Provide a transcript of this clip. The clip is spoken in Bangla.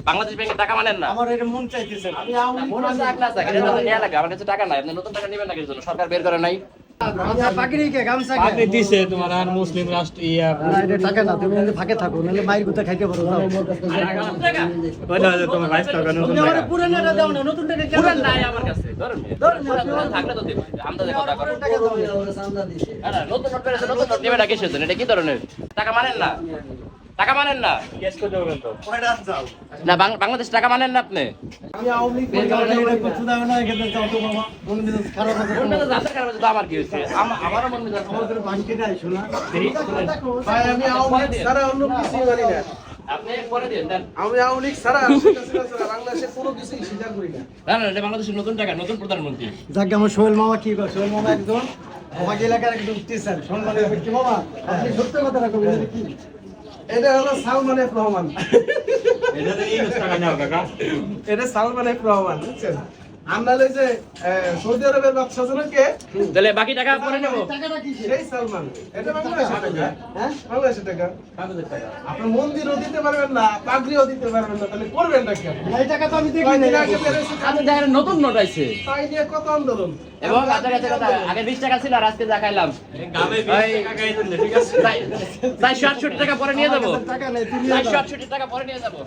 বাংলাদেশ ব্যাংকে টাকা মানেন না? আমার এটা মন চাইতেছে না। মন আছে না থাকে, এটা তো নেয়া লাগে। আমার কাছে টাকা নাই, আপনি নতুন টাকা নেবেন না কিছু, সরকার বের করে নাই। আচ্ছা, পাগড়ি কে গামছা কে? পাগড়ি দিছে তোমার আর মুসলিম রাষ্ট্র ইয়া না, এটা টাকা না, তুমি এনে ফাঁকে থাকো, নাহলে মায়ের গুতা খাইতে পারো। যাও। ওইটা হচ্ছে তোমার 22 টাকা নতুন তুমি আমার টাকা। পুরানোটা দাও না, নতুন টাকা কেন? পুরান নাই আমার কাছে, ধরেন ধরেন, পুরান থাকলে তো দেব, আন্দাজে কথা কর। পুরান টাকা দাও না। না, নতুন নোট বেরিয়েছে, নতুন নোট নেবেন না কিসের জন্য? এটা কি ধরনের টাকা মানেন না? টাকা মানেন না? কেস করে দেবেন তো। কয়টা যাও? না, বাংলাদেশ টাকা মানেন না আপনি? আমি আওয়ামী লীগ করি, এটা করতে দাও না, এখানে যাও তো বাবা। মন মেজাজ খারাপ আছে। মন মেজাজ আপনার খারাপ হচ্ছে তো আমার কি হয়েছে? আমারও মন মেজাজ খারাপ। আমাদের বাড়িতে আইসো না। ভাই আমি আওয়ামী লীগ ছাড়া অন্য কিছুই মানি না। আপনি পরে দিন দেন। আমি আওয়ামী লীগ ছাড়া বাংলাদেশের কোনো কিছুই স্বীকার করি না। না, এটা বাংলাদেশের নতুন টাকা, নতুন প্রধানমন্ত্রী। যাক, আমার সোহেল মামা কি করে? সোহেল মামা একজন আমাকে এলাকার একজন টিচার, সম্মানের ব্যক্তি। মামা, আপনি সত্য কথা রাখবেন, এটা কি? এটা হলো সালমান এফ রহমান। এটাতে 20 টাকা নাও কাকা। এটা সালমান এফ রহমান, বুঝছেন? আমরা লই যে সৌদি আরবের বাদশা ছিলেন কে? তাহলে বাকি টাকা পরে নেব। টাকাটা কি? সেই সালমান। এটা বাংলাদেশের টাকা। হ্যাঁ? বাংলাদেশের টাকা। আপনি মন্দিরও দিতে পারবেন না, পাগড়িও দিতে পারবেন না, তাহলে করবেন না কেন? এই টাকা তো আমি দেখি কয়দিন নাই। আগে বেরোইছে, আপনি দেখেন নতুন নোট আইছে তাই নিয়ে কত আন্দোলন। এবং আপনার কাছে কথা, আগে 20 টাকা ছিল আর আজকে যা খাইলাম গাবে 20 টাকা খাইছেন ঠিক আছে। 468 টাকা পরে নিয়ে যাবো। টাকা নেই, তুমি 468 টাকা পরে নিয়ে যাবো।